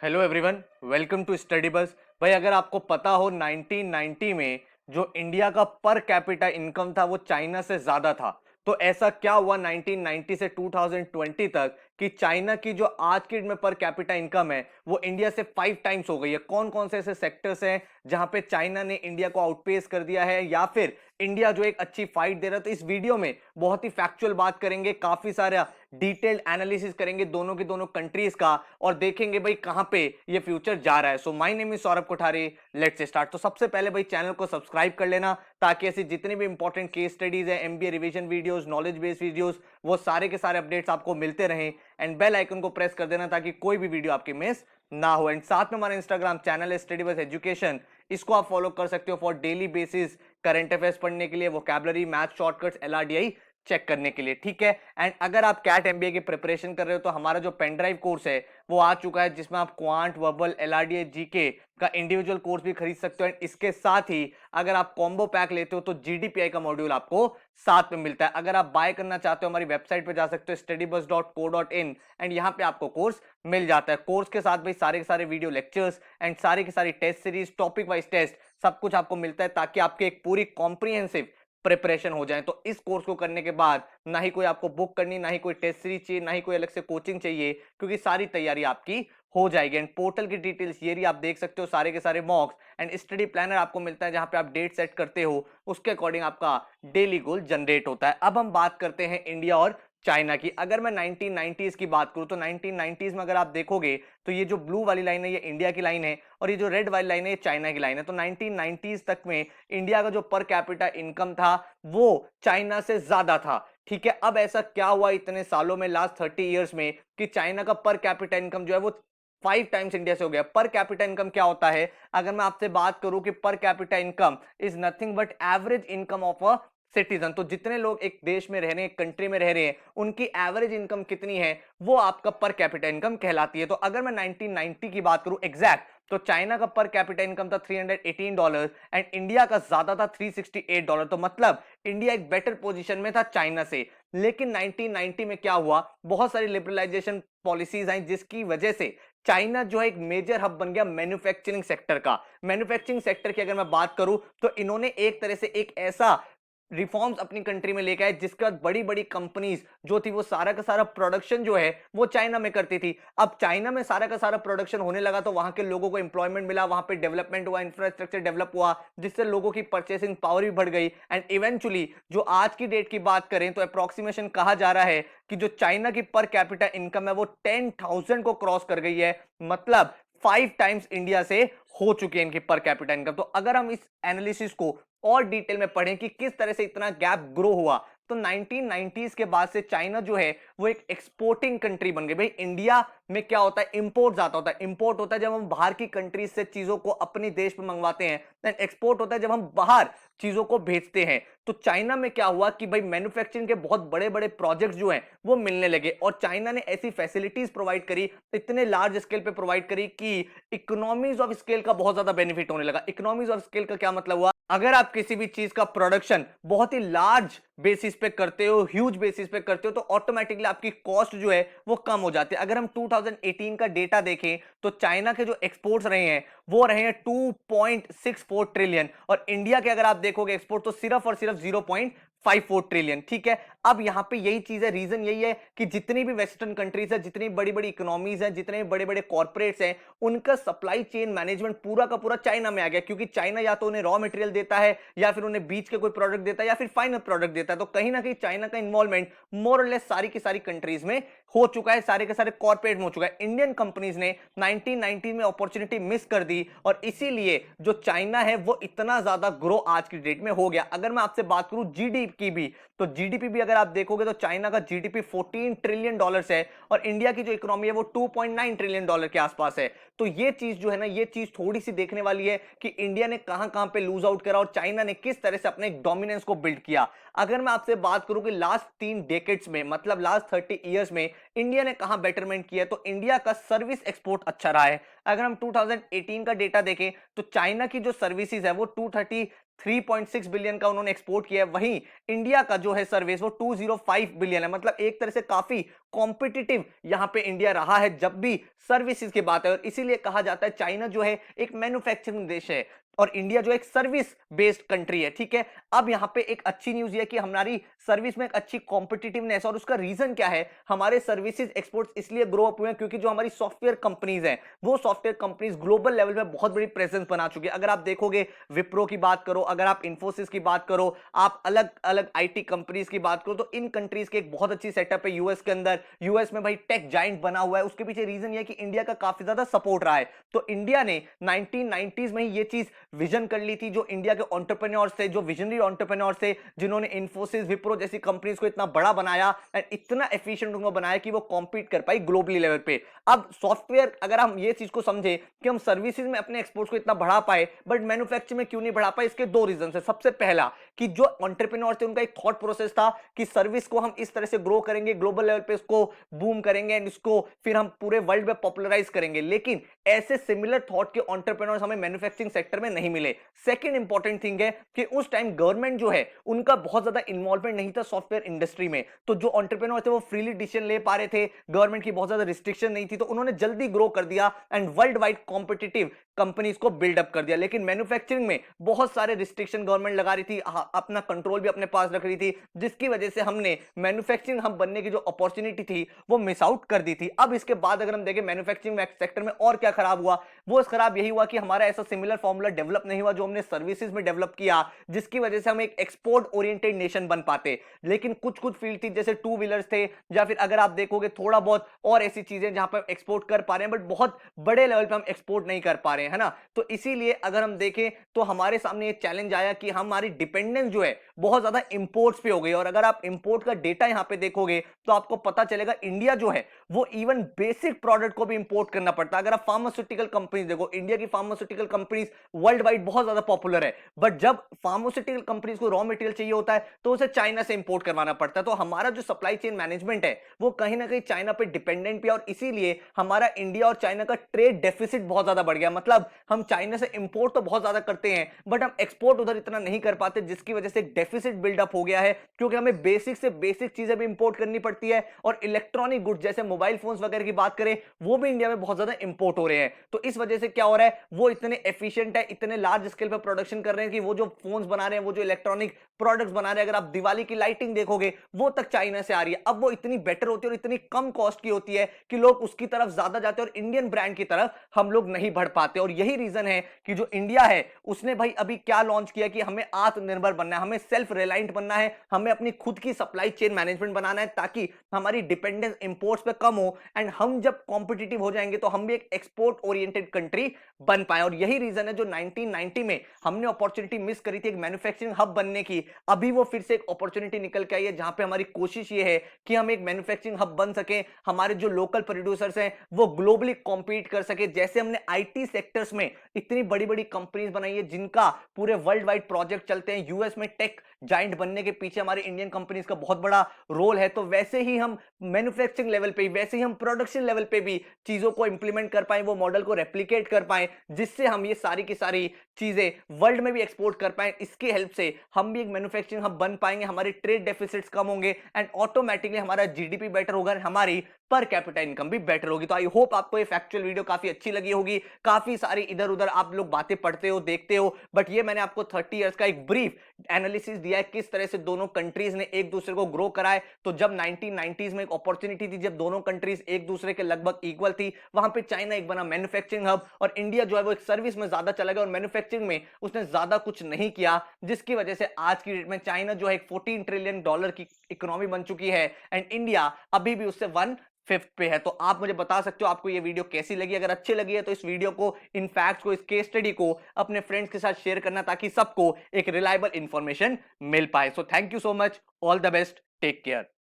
Hello everyone, welcome to Study Bus. भाई अगर आपको पता हो 1990 में जो इंडिया का पर कैपिटा इनकम था वो चाइना से ज्यादा था। तो ऐसा क्या हुआ 1990 से 2020 तक कि चाइना की जो आज की डेट में पर कैपिटा इनकम है वो इंडिया से 5 टाइम्स हो गई है। कौन कौन से ऐसे सेक्टर्स हैं जहां पे चाइना ने इंडिया को आउटपेस कर दिया है या फिर इंडिया जो एक अच्छी फाइट दे रहा है। तो इस वीडियो में बहुत ही फैक्चुअल बात करेंगे, काफी सारा डिटेल्ड एनालिसिस करेंगे दोनों की दोनों कंट्रीज का और देखेंगे भाई कहां पे ये फ्यूचर जा रहा है। So my name is Saurabh Kothari, let's start. तो सबसे पहले भाई चैनल को सब्सक्राइब कर लेना ताकि ऐसी जितनी भी इंपॉर्टेंट केस स्टडीज है, MBA revision videos, knowledge based videos, वो सारे के सारे अपडेट्स आपको मिलते रहें। एंड बेल आइकन को प्रेस कर देना ताकि कोई भी वीडियो आपकी मिस ना हो। एंड साथ में हमारा इंस्टाग्राम चैनल है स्टडी बस एजुकेशन, इसको आप फॉलो कर सकते हो for daily basis current affairs पढ़ने के लिए, vocabulary, math shortcuts, LRDI check करने के लिए, ठीक है। एंड अगर आप कैट एमबीए की प्रिपरेशन कर रहे हो तो हमारा जो पेन ड्राइव कोर्स है वो आ चुका है जिसमें आप क्वांट, वर्बल, एलआरडीआई, जीके का इंडिविजुअल कोर्स भी खरीद सकते हो। एंड इसके साथ ही अगर आप कॉम्बो पैक लेते हो तो जीडीपीआई का मॉड्यूल आपको साथ में मिलता है। अगर आप बाय करना चाहते हो हमारी वेबसाइट पे जा सकते हो studybus.co.in एंड यहाँ पे आपको कोर्स मिल जाता है। कोर्स के साथ भाई सारे के सारे वीडियो लेक्चर्स एंड सारी की सारी test series, topic wise test, सब कुछ आपको मिलता है ताकि आपकी एक पूरी कॉम्प्रिहेंसिव प्रिपरेशन हो जाए। तो इस कोर्स को करने के बाद ना ही कोई आपको बुक करनी, ना ही कोई टेस्ट सीरीज चाहिए, ना ही कोई अलग से कोचिंग चाहिए, क्योंकि सारी तैयारी आपकी हो जाएगी। एंड पोर्टल की डिटेल्स ये भी आप देख सकते हो, सारे के सारे मॉक्स एंड स्टडी प्लानर आपको मिलता है जहां पे आप डेट सेट करते हो, उसके अकॉर्डिंग आपका डेली गोल जनरेट होता है। अब हम बात करते हैं इंडिया और चाइना की। अगर मैं 1990s की बात करूं तो 1990s में अगर आप देखोगे तो ये जो ब्लू वाली लाइन है ये इंडिया की लाइन है और ये जो रेड वाली लाइन है ये चाइना की लाइन है। तो 1990s तक में इंडिया का जो पर कैपिटा इनकम था वो चाइना से ज्यादा था, ठीक है। अब ऐसा क्या हुआ इतने सालों में, लास्ट 30 इयर्स में, कि चाइना का पर कैपिटा इनकम जो है वो 5 टाइम्स इंडिया से हो गया। पर कैपिटा इनकम क्या होता है, अगर मैं आपसे बात करूं कि per capita income is nothing but average income of a citizen. तो जितने लोग एक देश में रह रहे हैं, एक कंट्री में रह रहे हैं, उनकी एवरेज इनकम कितनी है वो आपका पर कैपिटा इनकम कहलाती है। तो अगर मैं 1990 की बात करूं एग्जैक्ट, तो चाइना का पर कैपिटा इनकम था $318 एंड इंडिया का ज्यादा था $368। तो मतलब इंडिया एक बेटर पोजीशन में था चाइना से। लेकिन 1990 में क्या हुआ, बहुत सारी लिबरलाइजेशन पॉलिसीज आई जिसकी वजह से चाइना जो है एक मेजर हब बन गया मैन्युफैक्चरिंग सेक्टर का। मैन्युफैक्चरिंग सेक्टर की अगर मैं बात करूं तो इन्होंने एक तरह से एक ऐसा रिफॉर्म्स अपनी कंट्री में लेकर आए जिसका बड़ी बड़ी कंपनीज जो थी वो सारा का सारा प्रोडक्शन जो है वो चाइना में करती थी। अब चाइना में सारा का सारा प्रोडक्शन होने लगा तो वहां के लोगों को एम्प्लॉयमेंट मिला, वहां पे डेवलपमेंट हुआ, इंफ्रास्ट्रक्चर डेवलप हुआ, जिससे लोगों की परचेसिंग पावर भी बढ़ गई। एंड इवेंचुअली जो आज की डेट की बात करें तो अप्रोक्सीमेशन कहा जा रहा है कि जो चाइना की पर कैपिटा इनकम है वो 10,000 को क्रॉस कर गई है। मतलब 5 टाइम्स इंडिया से हो चुकी है इनकी पर कैपिटा इनकम। तो अगर हम इस एनालिसिस को और डिटेल में पढ़ें कि किस तरह से इतना गैप ग्रो हुआ, तो 1990s के बाद से चाइना जो है वो एक एक्सपोर्टिंग कंट्री बन गई। भाई इंडिया में क्या होता है, इंपोर्ट ज्यादा होता है। इंपोर्ट होता है जब हम बाहर की कंट्रीज से चीजों को अपने देश में मंगवाते हैं, देन एक्सपोर्ट होता है जब हम बाहर चीजों को भेजते हैं। तो चाइना में क्या हुआ कि भाई मैन्युफैक्चरिंग के बहुत बड़े बड़े प्रोजेक्ट्स जो हैं वो मिलने लगे और चाइना ने ऐसी फैसिलिटीज प्रोवाइड करी, इतने लार्ज स्केल पे प्रोवाइड करी कि इकोनॉमीज ऑफ स्केल का बहुत ज्यादा बेनिफिट होने लगा। इकोनॉमीज ऑफ स्केल का क्या मतलब हुआ, अगर आप किसी भी चीज का प्रोडक्शन बहुत ही लार्ज बेसिस पे करते हो, ह्यूज बेसिस पे करते हो, तो ऑटोमेटिकली आपकी कॉस्ट जो है वो कम हो जाती है। अगर हम 2018 का डेटा देखें तो चाइना के जो एक्सपोर्ट्स रहे हैं वो रहे हैं 2.64 ट्रिलियन और इंडिया के अगर आप देखोगे एक्सपोर्ट तो सिर्फ और सिर्फ 0.54 ट्रिलियन, ठीक है। अब यहां पे यही चीज है, रीजन यही है कि जितनी भी वेस्टर्न कंट्रीज है, जितनी बड़ी बड़ी इकोनॉमीज है, जितने बड़े बड़े कॉर्पोरेट्स हैं, उनका सप्लाई चेन मैनेजमेंट पूरा का पूरा चाइना में आ गया, क्योंकि चाइना या तो उन्हें रॉ मटेरियल देता है या फिर उन्हें बीच के कोई प्रोडक्ट देता है या फिर फाइनल प्रोडक्ट देता है। तो कहीं ना कहीं चाइना का इन्वॉल्वमेंट मोर और लेस सारी की सारी कंट्रीज में हो चुका है, सारे के सारे कॉर्पोरेट में हो चुका है। इंडियन कंपनीज ने 1990 में अपॉर्चुनिटी मिस कर दी और इसीलिए जो चाइना है वो इतना ज्यादा ग्रो आज की डेट में हो गया। अगर मैं आपसे बात करूं जीडीपी की भी, तो जीडीपी भी अगर आप देखोगे तो चाइना का जीडीपी $14 ट्रिलियन है और इंडिया की जो इकोनॉमी है वो $2.9 ट्रिलियन के आसपास है। तो ये चीज जो है ना, ये चीज थोड़ी सी देखने वाली है कि इंडिया ने कहां कहां पे लूज आउट करा और चाइना ने किस तरह से अपने डोमिनेंस को बिल्ड किया। अगर मैं आपसे बात करूं कि लास्ट 3 डेकेड्स में, मतलब लास्ट 30 इयर्स में इंडिया ने कहां बेटरमेंट किया, तो इंडिया का सर्विस एक्सपोर्ट अच्छा रहा है। अगर हम 2018 का डेटा देखें तो चाइना की जो सर्विसेज है वो 3.6 बिलियन का उन्होंने एक्सपोर्ट किया है, वहीं इंडिया का जो है सर्विस वो 205 बिलियन है। मतलब एक तरह से काफी कॉम्पिटिटिव यहां पे इंडिया रहा है जब भी सर्विसेज की बात है, और इसीलिए कहा जाता है चाइना जो है एक मैन्युफैक्चरिंग देश है और इंडिया जो एक सर्विस बेस्ड कंट्री है। ठीक है, अब यहां पे एक अच्छी न्यूज है कि हमारी सर्विस में एक अच्छी कॉम्पिटिटिवनेस, और उसका रीजन क्या है, हमारे सर्विसेज एक्सपोर्ट्स इसलिए ग्रो अप हुए हैं क्योंकि जो हमारी सॉफ्टवेयर कंपनीज हैं वो सॉफ्टवेयर कंपनीज ग्लोबल लेवल पे बहुत बड़ी प्रेजेंस बना चुकी है। अगर आप देखोगे विप्रो की बात करो, अगर आप इंफोसिस की बात करो, आप अलग अलग आईटी कंपनीज की बात करो, तो इन कंट्रीज के एक बहुत अच्छी सेटअप है यूएस के अंदर। यूएस में भाई टेक जाइंट बना हुआ है, उसके पीछे रीजन ये है कि इंडिया का काफी ज्यादा सपोर्ट रहा है। तो इंडिया ने 1990s में ही ये चीज विजन कर ली थी, जो इंडिया के एंटरप्रेन्योर्स थे, जो विजनरी एंटरप्रेन्योर्स थे, जिन्होंने इंफोसिस विप्रो जैसी कंपनीज को इतना बड़ा बनाया एंड इतना एफिशिएंट उनको बनाया कि वो कॉम्पीट कर पाई ग्लोबली लेवल पे। अब सॉफ्टवेयर अगर हम ये चीज को समझे कि हम सर्विसेज में अपने एक्सपोर्ट्स को इतना बढ़ा पाए बट मैन्युफैक्चरिंग में क्यों नहीं बढ़ा पाए, इसके दो रीजन है। सबसे पहला कि जो एंटरप्रेन्योर थे उनका एक थॉट प्रोसेस था कि सर्विस को हम इस तरह से ग्रो करेंगे, ग्लोबल लेवल पे इसको बूम करेंगे एंड इसको फिर हम पूरे वर्ल्ड में पॉपुलराइज करेंगे, लेकिन ऐसे सिमिलर थॉट के एंटरप्रेन्योर्स हमें मैन्युफैक्चरिंग सेक्टर में नहीं मिले। सेकंड इंपॉर्टेंट थिंग है कि उस टाइम गवर्नमेंट जो है उनका बहुत ज्यादा इन्वॉल्वमेंट नहीं था सॉफ्टवेयर इंडस्ट्री में, तो जो एंटरप्रेन्योर थे वो फ्रीली डिसीजन ले पा रहे थे, गवर्नमेंट की बहुत ज्यादा रिस्ट्रिक्शन नहीं थी, तो उन्होंने जल्दी ग्रो कर दिया and world wide competitive companies को बिल्डअप कर दिया। लेकिन मैन्युफैक्चरिंग में बहुत सारे रिस्ट्रिक्शन गवर्नमेंट लगा रही थी, अपना कंट्रोल भी अपने पास रख रही थी, जिसकी वजह से हमने मैन्युफैक्चरिंग हब बनने की जो अपॉर्चुनिटी थी वो मिस आउट कर दी थी। अब इसके बाद अगर हम देखें मैन्युफैक्चरिंग सेक्टर में और क्या खराब हुआ, वो खराब यही हुआ कि हमारा ऐसा सिमिलर फॉर्मूला डेवलप नहीं हुआ जो हमने सर्विसेज में डेवलप किया, जिसकी वजह से हम एक एक्सपोर्ट ओरिएंटेड नेशन बन पाते। लेकिन कुछ कुछ फील्ड थी जैसे टू व्हीलर्स थे, या फिर अगर आप देखोगे थोड़ा बहुत और ऐसी चीजें जहां पर एक्सपोर्ट कर पा रहे हैं बट बहुत बड़े लेवल पे हम एक्सपोर्ट नहीं कर पा रहे हैं, है ना। तो इसीलिए अगर हम देखें तो हमारे सामने ये चैलेंज आया कि हमारी डिपेंडेंस जो है बहुत ज्यादा इंपोर्ट्स पे हो गई। और अगर आप इंपोर्ट का डेटा यहां पे देखोगे तो आपको पता चलेगा इंडिया जो है वो इवन बेसिक प्रोडक्ट को भी इंपोर्ट करना पड़ता है। अगर आप फार्मास्यूटिकल कंपनीज देखो, इंडिया की फार्मास्यूटिकल कंपनीज वर्ल्ड वाइड बहुत ज्यादा पॉपुलर है, बट जब फार्मास्यूटिकल कंपनीज को रॉ मटेरियल चाहिए होता है तो उसे चाइना से इंपोर्ट करवाना पड़ता है। तो हमारा जो सप्लाई चेन मैनेजमेंट है वो कहीं ना कहीं चाइना पे डिपेंडेंट भी है, और इसीलिए हमारा इंडिया और चाइना का ट्रेड डेफिसिट बहुत ज्यादा बढ़ गया। मतलब हम चाइना से इंपोर्ट तो बहुत ज्यादा करते हैं बट हम एक्सपोर्ट उधर इतना नहीं कर पाते, जिसकी वजह से एक डेफिसिट बिल्डअप हो गया है, क्योंकि हमें बेसिक से बेसिक चीजें भी इंपोर्ट करनी पड़ती है। और इलेक्ट्रॉनिक गुड्स जैसे मोबाइल फोन्स वगैरह की बात करें वो भी इंडिया में बहुत ज्यादा इंपोर्ट हो रहे हैं। तो इस वजह से क्या हो रहा है, वो इतने एफिशिएंट है, इतने लार्ज स्केल पर प्रोडक्शन कर रहे हैं कि वो जो फोन्स बना रहे हैं, वो जो इलेक्ट्रॉनिक प्रोडक्ट्स बना रहे हैं, अगर आप दिवाली की लाइटिंग देखोगे वो तक चाइना से आ रही है। अब वो इतनी बेटर होती है और इतनी कम कॉस्ट की होती है कि लोग उसकी तरफ ज्यादा जाते हैं और इंडियन ब्रांड की तरफ हम लोग नहीं बढ़ पाते। और यही रीजन है कि जो इंडिया है उसने भाई अभी क्या लॉन्च किया कि हमें आत्मनिर्भर बनना है, हमें सेल्फ रिलायंट बनना है, हमें अपनी खुद की सप्लाई चेन मैनेजमेंट बनाना है ताकि हमारी डिपेंडेंस इंपोर्ट्स पे कम हो एंड हम जब कॉम्पिटिटिव हो जाएंगे तो हम भी एक एक्सपोर्ट ओरिएंटेड कंट्री बन पाए। और यही रीजन है जो 1990 में हमने अपॉर्चुनिटी मिस करी थी एक मैन्युफैक्चरिंग हब बनने की, अभी वो फिर से एक अपॉर्चुनिटी निकल के आई है जहां पे हमारी कोशिश ये है कि हम एक मैन्युफैक्चरिंग हब बन सके, हमारे जो लोकल प्रोड्यूसर्स हैं वो ग्लोबली कॉम्पीट कर सके। जैसे हमने आईटी सेक्टर्स में इतनी बड़ी बड़ी कंपनीज बनाई है जिनका पूरे वर्ल्ड वाइड प्रोजेक्ट चलते हैं, यूएस में टेक जाइंट बनने के पीछे हमारे इंडियन कंपनीज का बहुत बड़ा रोल है, तो वैसे ही हम मैन्युफैक्चरिंग लेवल पे, वैसे ही हम प्रोडक्शन लेवल पे भी चीजों को इंप्लीमेंट कर पाए, वो मॉडल को रेप्लिकेट कर पाए, जिससे हम ये सारी की सारी चीजें वर्ल्ड में भी एक्सपोर्ट कर पाए। इसकी हेल्प से हम भी एक मैन्युफैक्चरिंग हब बन पाएंगे, हमारे ट्रेड डेफिसिट्स कम होंगे एंड ऑटोमेटिकली हमारा जीडीपी बेटर होगा, हमारी पर कैपिटा इनकम भी बेटर होगी। तो आई होप आपको ये फैक्चुअल वीडियो काफी अच्छी लगी होगी। काफी सारी इधर उधर आप लोग बातें पढ़ते हो, देखते हो, बट ये मैंने आपको 30 इयर्स का एक ब्रीफ एनालिसिस दिया है किस तरह से दोनों कंट्रीज ने एक दूसरे को ग्रो कराए। तो जब 1990s में एक अपॉर्चुनिटी थी जब दोनों कंट्रीज एक दूसरे के लगभग इक्वल थी, वहां पे चाइना एक बना मैन्युफैक्चरिंग हब और इंडिया जो है वो एक सर्विस में ज्यादा चला गया और मैन्युफैक्चरिंग में उसने ज्यादा कुछ नहीं किया, जिसकी वजह से आज की डेट में चाइना जो है एक $14 ट्रिलियन की इकोनॉमी बन चुकी है एंड इंडिया अभी भी उससे 1/5 पे है। तो आप मुझे बता सकते हो आपको ये वीडियो कैसी लगी। अगर अच्छी लगी है तो इस वीडियो को, इन फैक्ट्स को, इस केस स्टडी को अपने फ्रेंड्स के साथ शेयर करना ताकि सबको एक रिलायबल इंफॉर्मेशन मिल पाए। So thank you so much, all the best, take care.